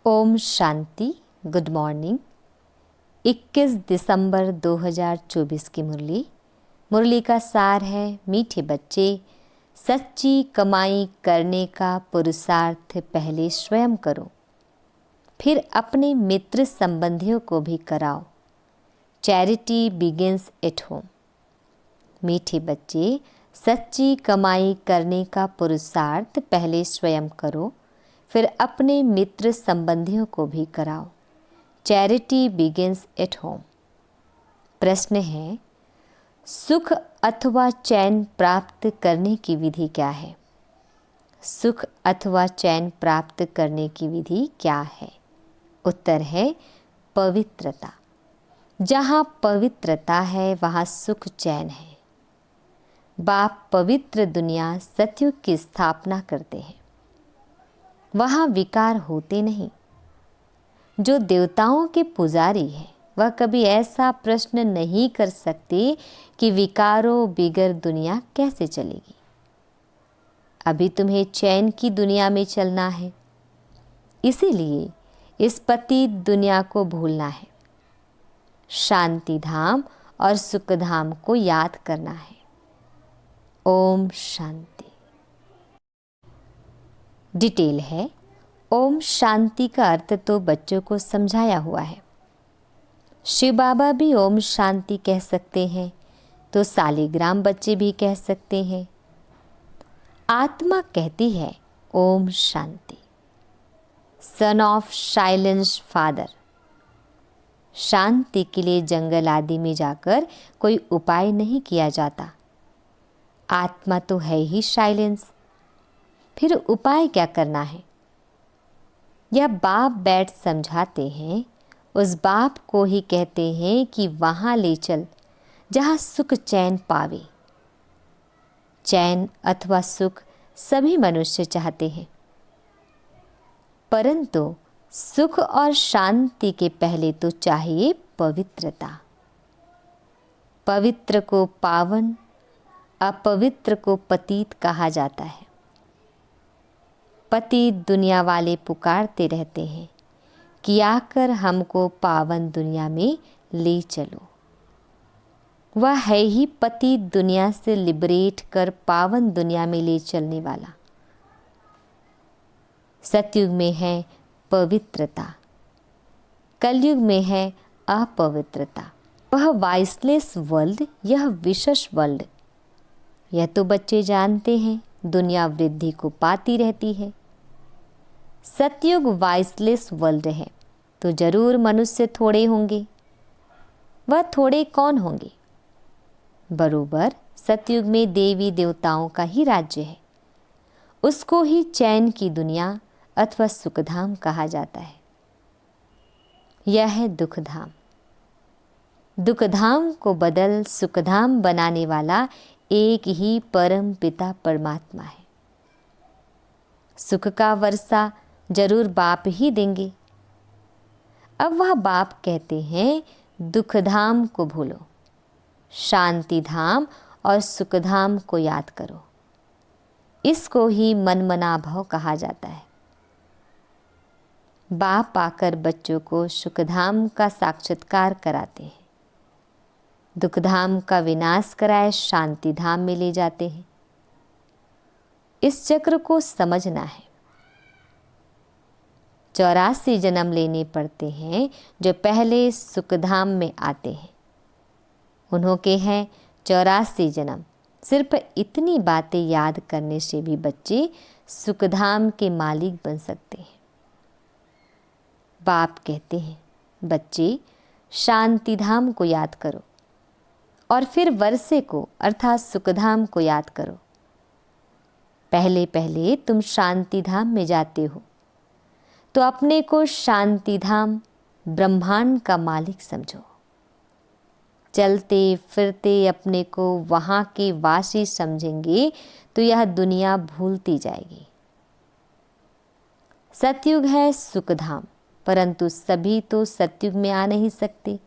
Om Shanti. Good morning. 21 दिसंबर 2024 की मुरली का सार है, मीठे बच्चे, सच्ची कमाई करने का पुरुषार्थ पहले स्वयं करो, फिर अपने मित्र संबंधियों को भी कराओ। Charity begins at home. मीठे बच्चे, सच्ची कमाई करने का पुरुषार्थ पहले स्वयं करो, फिर अपने मित्र संबंधियों को भी कराओ। Charity begins at home. प्रश्न है, सुख अथवा चैन प्राप्त करने की विधि क्या है? सुख अथवा चैन प्राप्त करने की विधि क्या है? उत्तर है पवित्रता। जहाँ पवित्रता है वहाँ सुख चैन है। बाप पवित्र दुनिया सतयुग की स्थापना करते हैं। वहाँ विकार होते नहीं। जो देवताओं के पुजारी हैं वह कभी ऐसा प्रश्न नहीं कर सकते कि विकारों बिगर दुनिया कैसे चलेगी। अभी तुम्हें चैन की दुनिया में चलना है, इसीलिए इस पतित दुनिया को भूलना है। शांति धाम और सुख धाम को याद करना है। ओम शांति। डिटेल है, ओम शांति का अर्थ तो बच्चों को समझाया हुआ है। शिव बाबा भी ओम शांति कह सकते हैं, तो सालिग्राम बच्चे भी कह सकते हैं। आत्मा कहती है ओम शांति। Son of silence father. शांति के लिए जंगल आदि में जाकर कोई उपाय नहीं किया जाता। आत्मा तो है ही साइलेंस, फिर उपाय क्या करना है? यह बाप बैठ समझाते हैं। उस बाप को ही कहते हैं कि वहाँ ले चल जहाँ सुख चैन पावे। चैन अथवा सुख सभी मनुष्य चाहते हैं, परंतु सुख और शांति के पहले तो चाहिए पवित्रता। पवित्र को पावन, अपवित्र को पतित कहा जाता है। पतित दुनिया वाले पुकारते रहते हैं कि आकर हमको पावन दुनिया में ले चलो। वह है ही पतित दुनिया से लिबरेट कर पावन दुनिया में ले चलने वाला। सतयुग में है पवित्रता, कलयुग में है अपवित्रता। वह वाइसलेस वर्ल्ड, यह विशेष वर्ल्ड, यह तो बच्चे जानते हैं। दुनिया वृद्धि को पाती रहती है। सतयुग वाइसलेस वर्ल्ड है, तो जरूर मनुष्य थोड़े होंगे। वह थोड़े कौन होंगे? बरोबर सतयुग में देवी देवताओं का ही राज्य है। उसको ही चैन की दुनिया अथवा सुखधाम कहा जाता है। यह है दुखधाम। दुखधाम को बदल सुखधाम बनाने वाला एक ही परम पिता परमात्मा है। सुख का वर्षा जरूर बाप ही देंगे। अब वह बाप कहते हैं दुखधाम को भूलो, शांति धाम और सुखधाम को याद करो। इसको ही मनमना भाव कहा जाता है। बाप आकर बच्चों को सुखधाम का साक्षात्कार कराते हैं। दुखधाम का विनाश कराए शांति धाम में ले जाते हैं। इस चक्र को समझना है। 84 जन्म लेने पड़ते हैं जो पहले सुखधाम में आते हैं। उन्हों के हैं 84 जन्म। सिर्फ इतनी बातें याद करने से भी बच्चे सुखधाम के मालिक बन सकते हैं। बाप कहते हैं बच्चे शांति धाम को याद करो और फिर वर्षे को अर्थात सुखधाम को याद करो। पहले पहले तुम शांति धाम में जाते हो तो अपने को शांति धाम ब्रह्मांड का मालिक समझो। चलते फिरते अपने को वहाँ के वासी समझेंगे तो यह दुनिया भूलती जाएगी। सतयुग है सुखधाम, परंतु सभी तो सतयुग में आ नहीं सकते।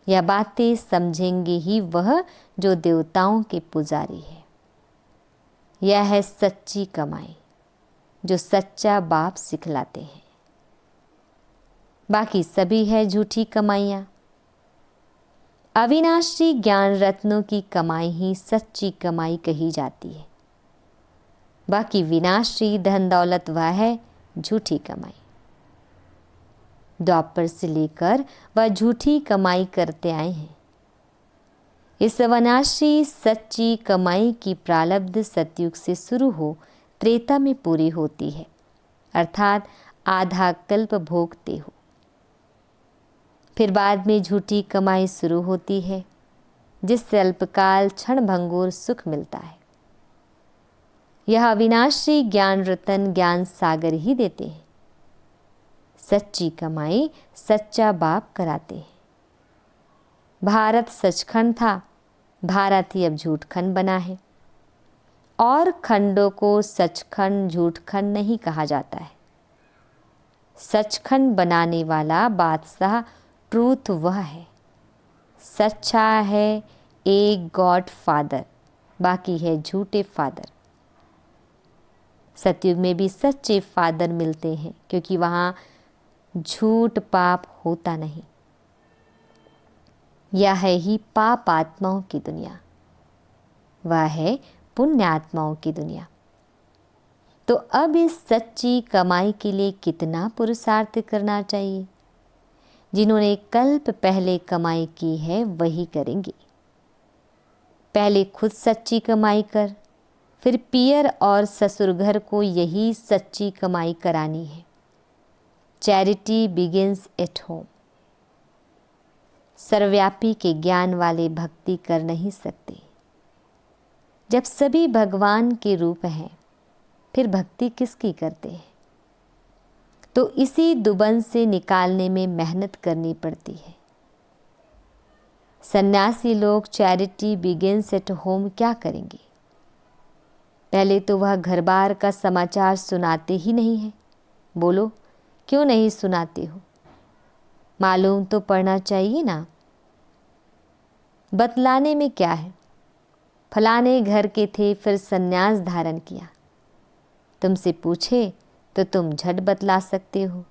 यह बातें समझेंगे ही वह जो देवताओं के पुजारी है। यह है सच्ची कमाई जो सच्चा बाप सिखलाते हैं। बाकी सभी है झूठी कमाइयाँ। अविनाशी ज्ञान रत्नों की कमाई ही सच्ची कमाई कही जाती है। बाकी विनाशी धन दौलत वह है झूठी कमाई। द्वापर से लेकर वह झूठी कमाई करते आए हैं। इस अविनाशी सच्ची कमाई की प्रारब्ध सतयुग से शुरू हो त्रेता में पूरी होती है, अर्थात आधा कल्प भोगते हो। फिर बाद में झूठी कमाई शुरू होती है, जिससे अल्पकाल क्षण भंगुर सुख मिलता है। यह अविनाशी ज्ञान रतन ज्ञान सागर ही देते हैं। सच्ची कमाई सच्चा बाप कराते हैं। भारत सचखंड था, भारत ही अब झूठखंड बना है। और खंडों को सचखंड झूठखंड नहीं कहा जाता है। सचखंड बनाने वाला बादशाह ट्रूथ वह है, सच्चा है एक गॉड फादर, बाकी है झूठे फादर। सतयुग में भी सच्चे फादर मिलते हैं, क्योंकि वहाँ झूठ पाप होता नहीं। यह है ही पाप आत्माओं की दुनिया, वह है पुण्य आत्माओं की दुनिया। तो अब इस सच्ची कमाई के लिए कितना पुरुषार्थ करना चाहिए? जिन्होंने कल्प पहले कमाई की है वही करेंगे। पहले खुद सच्ची कमाई कर, फिर पियर और ससुर घर को यही सच्ची कमाई करानी है। Charity begins at home. सर्वव्यापी के ज्ञान वाले भक्ति कर नहीं सकते। जब सभी भगवान के रूप हैं, फिर भक्ति किसकी करते हैं? तो इसी दुबन से निकालने में मेहनत करनी पड़ती है। सन्यासी लोग चैरिटी बिगिंस एट होम क्या करेंगे? पहले तो वह घर बार का समाचार सुनाते ही नहीं है। बोलो क्यों नहीं सुनाते हो? मालूम तो पड़ना चाहिए ना। बतलाने में क्या है? फलाने घर के थे, फिर सन्यास धारण किया। तुमसे पूछे तो तुम झट बतला सकते हो।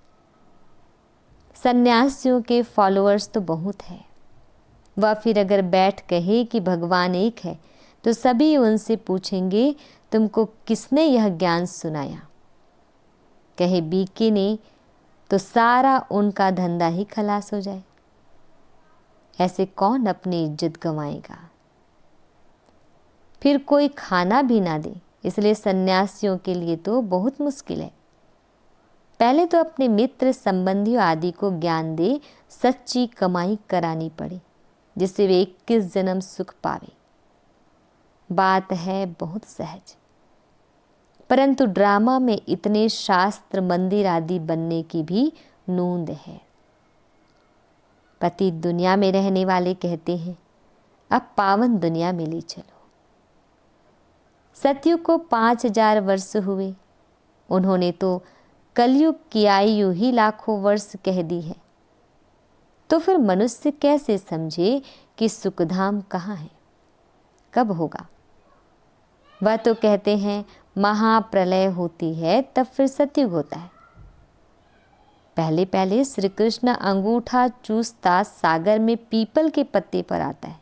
सन्यासियों के फॉलोअर्स तो बहुत है। वह फिर अगर बैठ कहे कि भगवान एक है, तो सभी उनसे पूछेंगे तुमको किसने यह ज्ञान सुनाया? कहे बीके ने, तो सारा उनका धंधा ही खलास हो जाए। ऐसे कौन अपनी इज्जत गंवाएगा? फिर कोई खाना भी ना दे, इसलिए सन्यासियों के लिए तो बहुत मुश्किल है। पहले तो अपने मित्र संबंधियों आदि को ज्ञान दे सच्ची कमाई करानी पड़े, जिससे वे 21 जन्म सुख पावे। बात है बहुत सहज, परंतु ड्रामा में इतने शास्त्र मंदिर आदि बनने की भी नूंद है। पति दुनिया में रहने वाले कहते हैं अब पावन दुनिया में ले चलो। सतयुग को 5000 वर्ष हुए, उन्होंने तो कलयुग की आयु ही लाखों वर्ष कह दी है। तो फिर मनुष्य कैसे समझे कि सुखधाम कहाँ है, कब होगा? वह तो कहते हैं महाप्रलय होती है तब फिर सतयुग होता है। पहले पहले श्री कृष्ण अंगूठा चूसता सागर में पीपल के पत्ते पर आता है।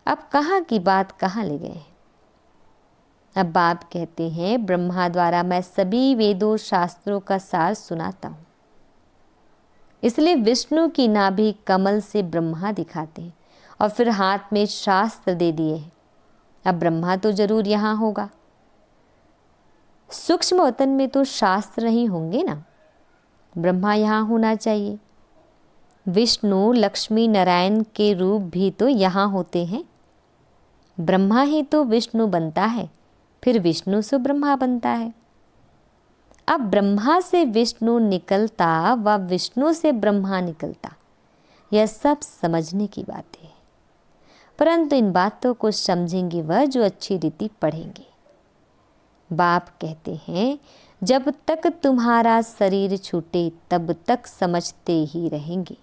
अब कहाँ की बात कहाँ ले गए? अब बाप कहते हैं ब्रह्मा द्वारा मैं सभी वेदों शास्त्रों का सार सुनाता हूँ। इसलिए विष्णु की नाभि कमल से ब्रह्मा दिखाते हैं और फिर हाथ में शास्त्र दे दिए हैं। अब ब्रह्मा तो जरूर यहाँ होगा। सूक्ष्म वतन में तो शास्त्र नहीं होंगे ना, ब्रह्मा यहाँ होना चाहिए। विष्णु लक्ष्मी नारायण के रूप भी तो यहाँ होते हैं। ब्रह्मा ही तो विष्णु बनता है, फिर विष्णु से ब्रह्मा बनता है। अब ब्रह्मा से विष्णु निकलता व विष्णु से ब्रह्मा निकलता, यह सब समझने की बातें हैं। परंतु इन बातों को समझेंगे वह जो अच्छी रीति पढ़ेंगे। बाप कहते हैं जब तक तुम्हारा शरीर छूटे तब तक समझते ही रहेंगे।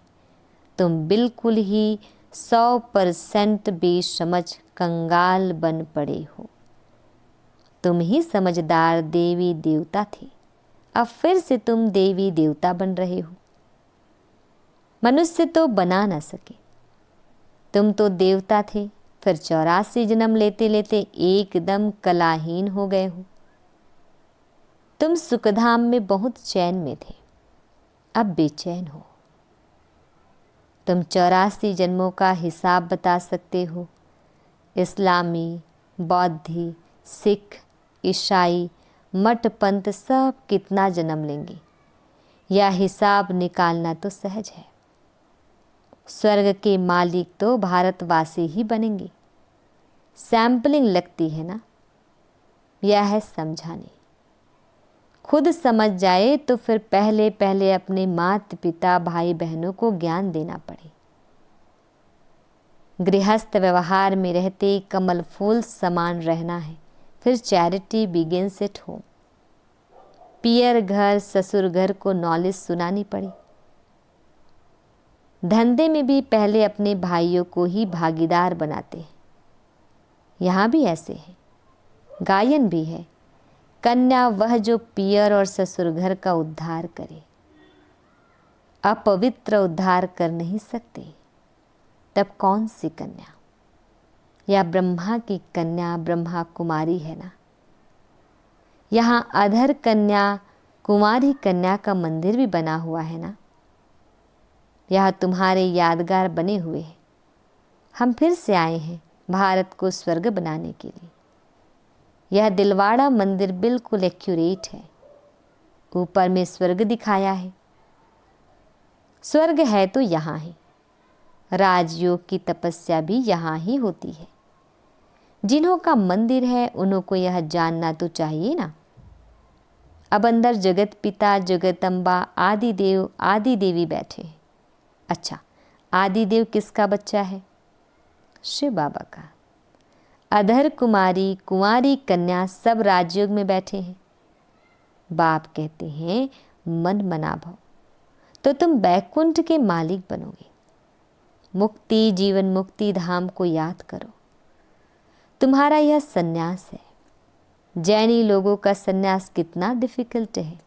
तुम बिल्कुल ही 100% बेसमझ कंगाल बन पड़े हो। तुम ही समझदार देवी देवता थे, अब फिर से तुम देवी देवता बन रहे हो। मनुष्य तो बना न सके। तुम तो देवता थे, फिर 84 जन्म लेते लेते एकदम कलाहीन हो गए हो। तुम सुखधाम में बहुत चैन में थे, अब बेचैन हो। तुम 84 जन्मों का हिसाब बता सकते हो। इस्लामी, बौद्धी, सिख, ईसाई, मठ पंथ सब कितना जन्म लेंगे, यह हिसाब निकालना तो सहज है। स्वर्ग के मालिक तो भारतवासी ही बनेंगे। सैंपलिंग लगती है ना, यह है समझाने। खुद समझ जाए तो फिर पहले पहले अपने माता पिता भाई बहनों को ज्ञान देना पड़े। गृहस्थ व्यवहार में रहते कमल फूल समान रहना है, फिर चैरिटी बिगिंस एट होम। पियर घर ससुर घर को नॉलेज सुनानी पड़ी। धंधे में भी पहले अपने भाइयों को ही भागीदार बनाते हैं। यहाँ भी ऐसे है। गायन भी है, कन्या वह जो पियर और ससुर घर का उद्धार करे। अपवित्र उद्धार कर नहीं सकते, तब कौन सी कन्या? या ब्रह्मा की कन्या ब्रह्मा कुमारी है ना। यहाँ अधर कन्या कुमारी कन्या का मंदिर भी बना हुआ है ना। यह तुम्हारे यादगार बने हुए हैं। हम फिर से आए हैं भारत को स्वर्ग बनाने के लिए। यह दिलवाड़ा मंदिर बिल्कुल एक्यूरेट है। ऊपर में स्वर्ग दिखाया है। स्वर्ग है तो यहाँ है। राजयोग की तपस्या भी यहाँ ही होती है। जिन्हों का मंदिर है उन्हों को यह जानना तो चाहिए ना। अब अंदर जगत पिता जगदम्बा आदि देव आदि देवी बैठे हैं। अच्छा, आदि देव किसका बच्चा है? शिव बाबा का। अधर कुमारी कुंवारी कन्या सब राजयोग में बैठे हैं। बाप कहते हैं मन मना भव, तो तुम बैकुंठ के मालिक बनोगे। मुक्ति जीवन मुक्ति धाम को याद करो। तुम्हारा यह सन्यास है। जैनी लोगों का सन्यास कितना डिफिकल्ट है।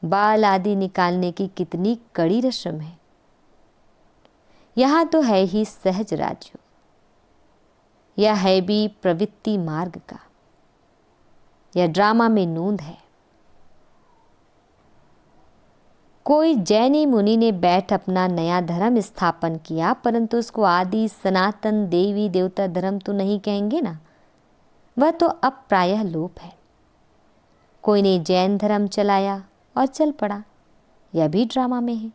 बाल आदि निकालने की कितनी कड़ी रस्म है। यहाँ तो है ही सहज राजयोग। यह है भी प्रवृत्ति मार्ग का। यह ड्रामा में नूंद है। कोई जैनी मुनि ने बैठ अपना नया धर्म स्थापन किया, परंतु उसको आदि सनातन देवी देवता धर्म तो नहीं कहेंगे ना। वह तो अब प्रायः लोप है। कोई ने जैन धर्म चलाया और चल पड़ा, यह भी ड्रामा में है।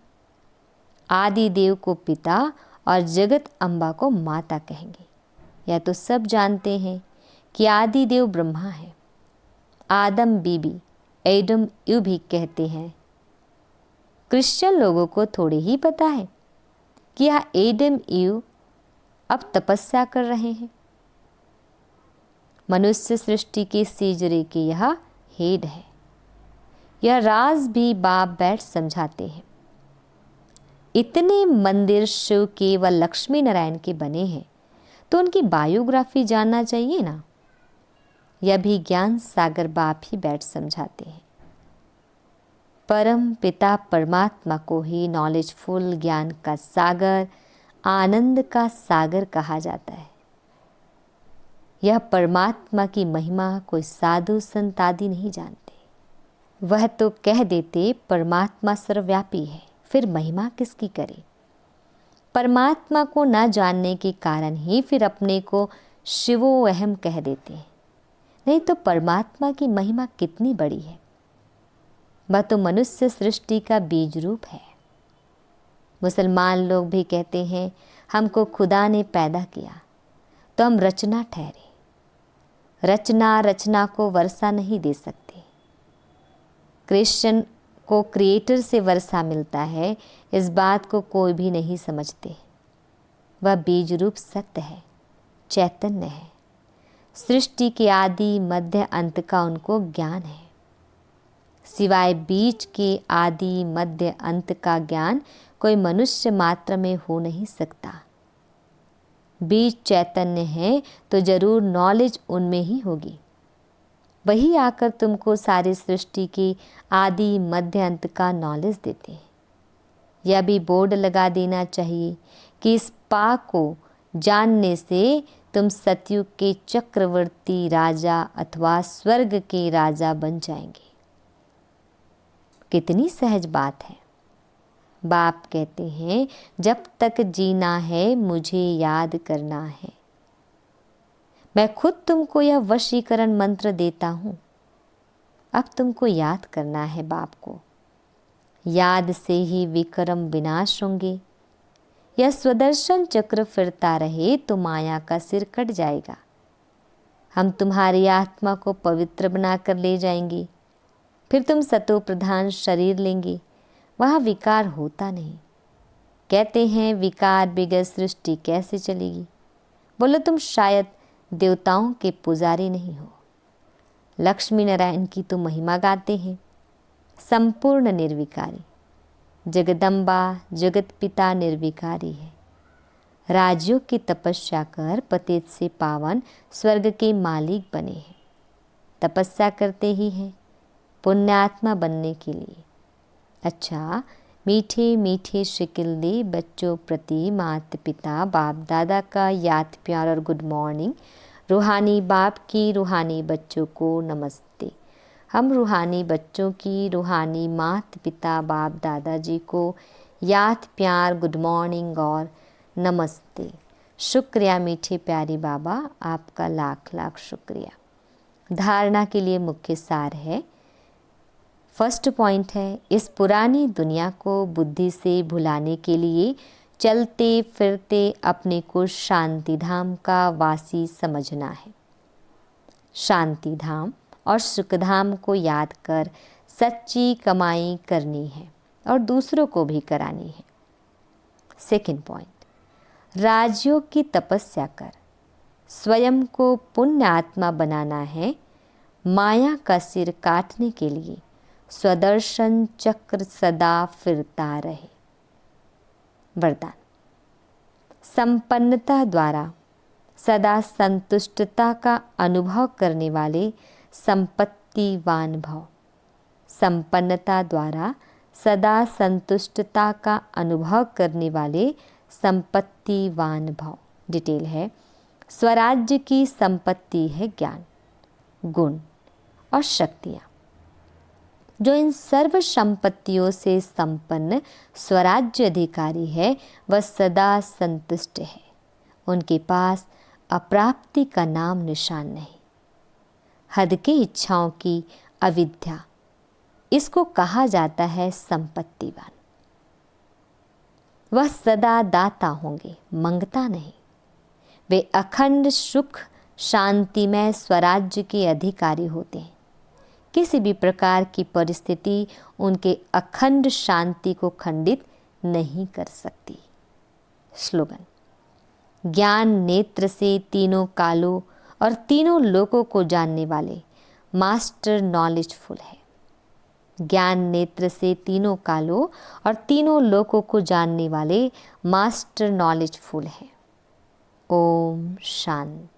आदि देव को पिता और जगत अम्बा को माता कहेंगे। यह तो सब जानते हैं कि आदि देव ब्रह्मा है। आदम बीबी एडम यू भी कहते हैं। क्रिश्चियन लोगों को थोड़ी ही पता है कि यह एडम यू अब तपस्या कर रहे हैं। मनुष्य सृष्टि के सीजरे के यह हेड है। यह राज भी बाप बैठ समझाते हैं। इतने मंदिर शिव के व लक्ष्मी नारायण के बने हैं तो उनकी बायोग्राफी जानना चाहिए ना। यह भी ज्ञान सागर बाप ही बैठ समझाते हैं। परम पिता परमात्मा को ही नॉलेजफुल ज्ञान का सागर आनंद का सागर कहा जाता है। यह परमात्मा की महिमा कोई साधु संत आदि नहीं जानते। वह तो कह देते परमात्मा सर्वव्यापी है, फिर महिमा किसकी करे। परमात्मा को न जानने के कारण ही फिर अपने को शिवो अहम कह देते हैं। नहीं तो परमात्मा की महिमा कितनी बड़ी है। वह तो मनुष्य सृष्टि का बीज रूप है। मुसलमान लोग भी कहते हैं हमको खुदा ने पैदा किया तो हम रचना ठहरे। रचना को वर्षा नहीं दे सकते। क्रिश्चियन को क्रिएटर से वर्षा मिलता है, इस बात को कोई भी नहीं समझते। वह बीज रूप सत्य है, चैतन्य है। सृष्टि के आदि मध्य अंत का उनको ज्ञान है। सिवाय बीज के आदि मध्य अंत का ज्ञान कोई मनुष्य मात्र में हो नहीं सकता। बीज चैतन्य है तो जरूर नॉलेज उनमें ही होगी। वही आकर तुमको सारी सृष्टि की आदि मध्य अंत का नॉलेज देते हैं। यह भी बोर्ड लगा देना चाहिए कि इस पाक को जानने से तुम सतयुग के चक्रवर्ती राजा अथवा स्वर्ग के राजा बन जाएंगे। कितनी सहज बात है। बाप कहते हैं जब तक जीना है मुझे याद करना है। मैं खुद तुमको यह वशीकरण मंत्र देता हूँ, अब तुमको याद करना है बाप को। याद से ही विक्रम विनाश होंगे। यह स्वदर्शन चक्र फिरता रहे तो माया का सिर कट जाएगा। हम तुम्हारी आत्मा को पवित्र बनाकर ले जाएंगे, फिर तुम सतो प्रधान शरीर लेंगे। वहाँ विकार होता नहीं। कहते हैं विकार बिगैर सृष्टि कैसे चलेगी। बोलो तुम शायद देवताओं के पुजारी नहीं हो। लक्ष्मी नारायण की तो महिमा गाते हैं, संपूर्ण निर्विकारी। जगदम्बा जगत पिता निर्विकारी है। राजयोग की तपस्या कर पतित से पावन स्वर्ग के मालिक बने हैं। तपस्या करते ही हैं पुण्यात्मा बनने के लिए। अच्छा, मीठे मीठे शिकिल दे बच्चों प्रति माता पिता बाप दादा का याद प्यार और गुड मॉर्निंग। रूहानी बाप की रूहानी बच्चों को नमस्ते। हम रूहानी बच्चों की रूहानी माता पिता बाप दादाजी को याद प्यार गुड मॉर्निंग और नमस्ते। शुक्रिया मीठे प्यारे बाबा, आपका लाख लाख शुक्रिया। धारणा के लिए मुख्य सार है। फर्स्ट पॉइंट है, इस पुरानी दुनिया को बुद्धि से भुलाने के लिए चलते फिरते अपने को शांति धाम का वासी समझना है। शांति धाम और सुखधाम को याद कर सच्ची कमाई करनी है और दूसरों को भी करानी है। सेकंड पॉइंट, राजयोग की तपस्या कर स्वयं को पुण्य आत्मा बनाना है। माया का सिर काटने के लिए स्वदर्शन चक्र सदा फिरता रहे। वरदान, संपन्नता द्वारा सदा संतुष्टता का अनुभव करने वाले संपत्तिवान भव। संपन्नता द्वारा सदा संतुष्टता का अनुभव करने वाले संपत्तिवान भव। डिटेल है, स्वराज्य की संपत्ति है ज्ञान, गुण और शक्तियाँ। जो इन सर्व संपत्तियों से संपन्न स्वराज्य अधिकारी है वह सदा संतुष्ट है। उनके पास अप्राप्ति का नाम निशान नहीं। हद की इच्छाओं की अविद्या, इसको कहा जाता है संपत्तिवान। वह सदा दाता होंगे, मंगता नहीं। वे अखंड सुख शांतिमय स्वराज्य के अधिकारी होते हैं। किसी भी प्रकार की परिस्थिति उनके अखंड शांति को खंडित नहीं कर सकती। स्लोगन, ज्ञान नेत्र से तीनों कालों और तीनों लोकों को जानने वाले मास्टर नॉलेजफुल है। ज्ञान नेत्र से तीनों कालों और तीनों लोकों को जानने वाले मास्टर नॉलेजफुल है। ओम शांति।